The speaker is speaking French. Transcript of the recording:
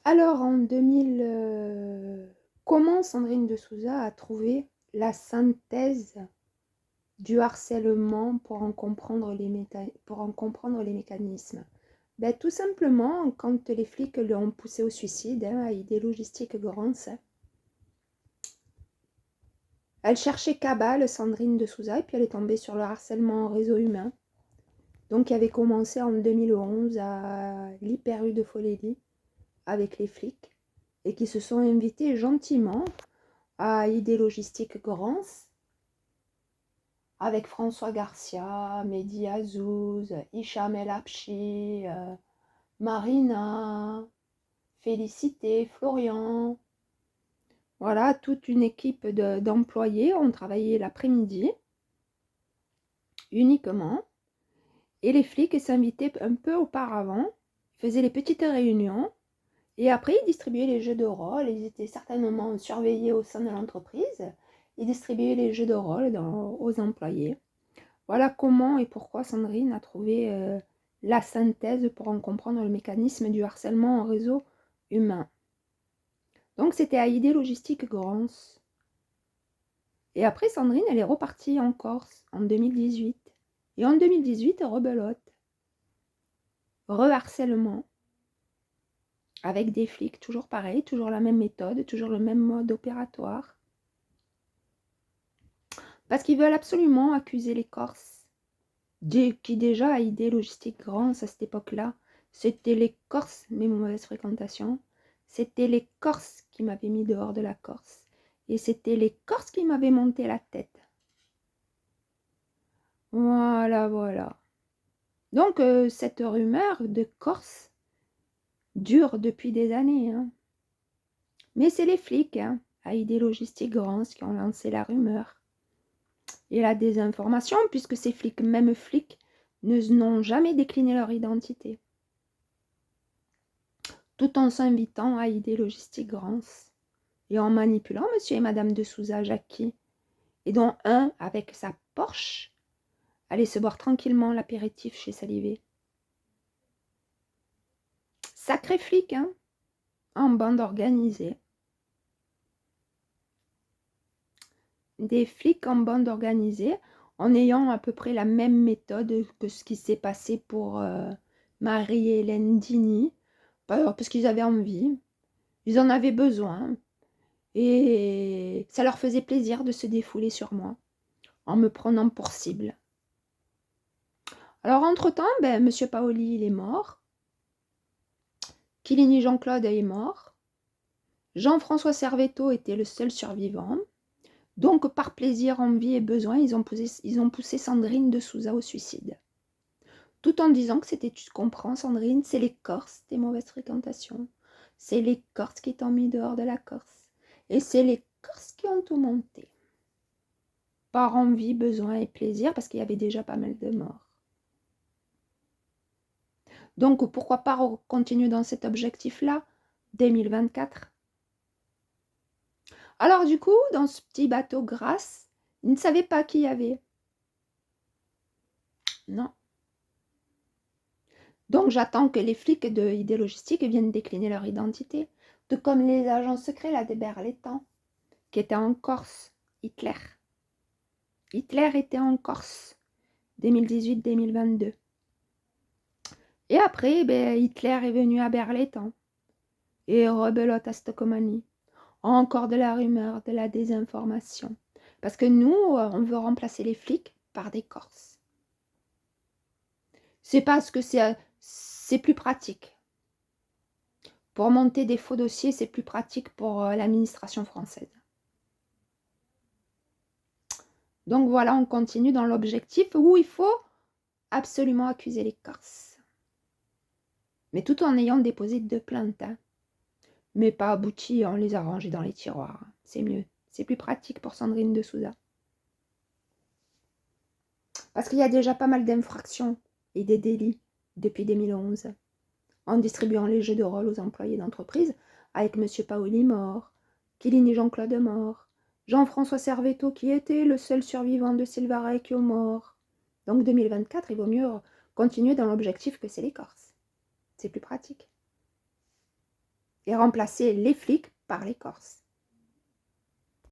Alors en 2000, comment Sandrine de Souza a trouvé la synthèse du harcèlement pour en comprendre les mécanismes? Ben, tout simplement, quand les flics l'ont poussé au suicide, à idée logistique Grance, elle cherchait cabale Sandrine de Souza et puis elle est tombée sur le harcèlement en réseau humain. Donc, qui avait commencé en 2011 à l'Hyper-U de Folélie avec les flics et qui se sont invités gentiment à Idée Logistique Grance avec François Garcia, Mehdi Azouz, Hicham El Habchi, Marina, Félicité, Florian. Voilà, toute une équipe d'employés ont travaillé l'après-midi uniquement. Et les flics s'invitaient un peu auparavant, faisaient les petites réunions. Et après, ils distribuaient les jeux de rôle. Ils étaient certainement surveillés au sein de l'entreprise. Ils distribuaient les jeux de rôle aux employés. Voilà comment et pourquoi Sandrine a trouvé la synthèse pour en comprendre le mécanisme du harcèlement en réseau humain. Donc c'était à Idée Logistique Grance. Et après, Sandrine, elle est repartie en Corse en 2018. Et en 2018, rebelote. Reharcèlement. Avec des flics, toujours pareil, toujours la même méthode, toujours le même mode opératoire. Parce qu'ils veulent absolument accuser les Corses, qui déjà a Idée Logistique Grance à cette époque-là. C'était les Corses, mes mauvaises fréquentations. C'était les Corses qui m'avaient mis dehors de la Corse. Et c'était les Corses qui m'avaient monté la tête. Voilà, voilà. Donc, cette rumeur de Corse dure depuis des années. Hein. Mais c'est les flics, à Idée Logistique Grance, qui ont lancé la rumeur. Et la désinformation, puisque ces flics, même flics, n'ont jamais décliné leur identité. Tout en s'invitant à Idée Logistique Grance. Et en manipulant monsieur et madame de Souza Jacqui. Et dont un, avec sa Porsche, allait se boire tranquillement l'apéritif chez Salivé. Sacré flic, hein, en bande organisée. Des flics en bande organisée, en ayant à peu près la même méthode que ce qui s'est passé pour Marie-Hélène Dini, parce qu'ils avaient envie, ils en avaient besoin, et ça leur faisait plaisir de se défouler sur moi, en me prenant pour cible. Alors, entre-temps, M. Paoli, il est mort, Kilini Jean-Claude est mort, Jean-François Servetto était le seul survivant, donc par plaisir, envie et besoin, ils ont poussé Sandrine de Souza au suicide. Tout en disant que c'était, tu comprends Sandrine, c'est les Corses, tes mauvaises fréquentations. C'est les Corses qui t'ont mis dehors de la Corse. Et c'est les Corses qui ont tout monté. Par envie, besoin et plaisir, parce qu'il y avait déjà pas mal de morts. Donc pourquoi pas continuer dans cet objectif-là, 2024? Alors du coup, dans ce petit bateau Grasse, ils ne savaient pas qui y avait. Non. Donc j'attends que les flics de Idée Logistique viennent décliner leur identité. Tout comme les agents secrets là, des Berlétans, qui étaient en Corse, Hitler. Hitler était en Corse, 2018-2022. Et après, Hitler est venu à Berlétan. Et rebelote à Stocomanie. Encore de la rumeur, de la désinformation. Parce que nous, on veut remplacer les flics par des Corses. C'est parce que c'est plus pratique. Pour monter des faux dossiers, c'est plus pratique pour l'administration française. Donc voilà, on continue dans l'objectif où il faut absolument accuser les Corses. Mais tout en ayant déposé 2 plaintes. Hein. Mais pas abouti, on les a rangées dans les tiroirs. C'est mieux. C'est plus pratique pour Sandrine de Souza. Parce qu'il y a déjà pas mal d'infractions et des délits depuis 2011. En distribuant les jeux de rôle aux employés d'entreprise, avec M. Paoli mort, Kilini Jean-Claude mort, Jean-François Servetto qui était le seul survivant de Silvarecchio mort. Donc 2024, il vaut mieux continuer dans l'objectif que c'est les Corses. C'est plus pratique. et remplacer les flics par les Corses.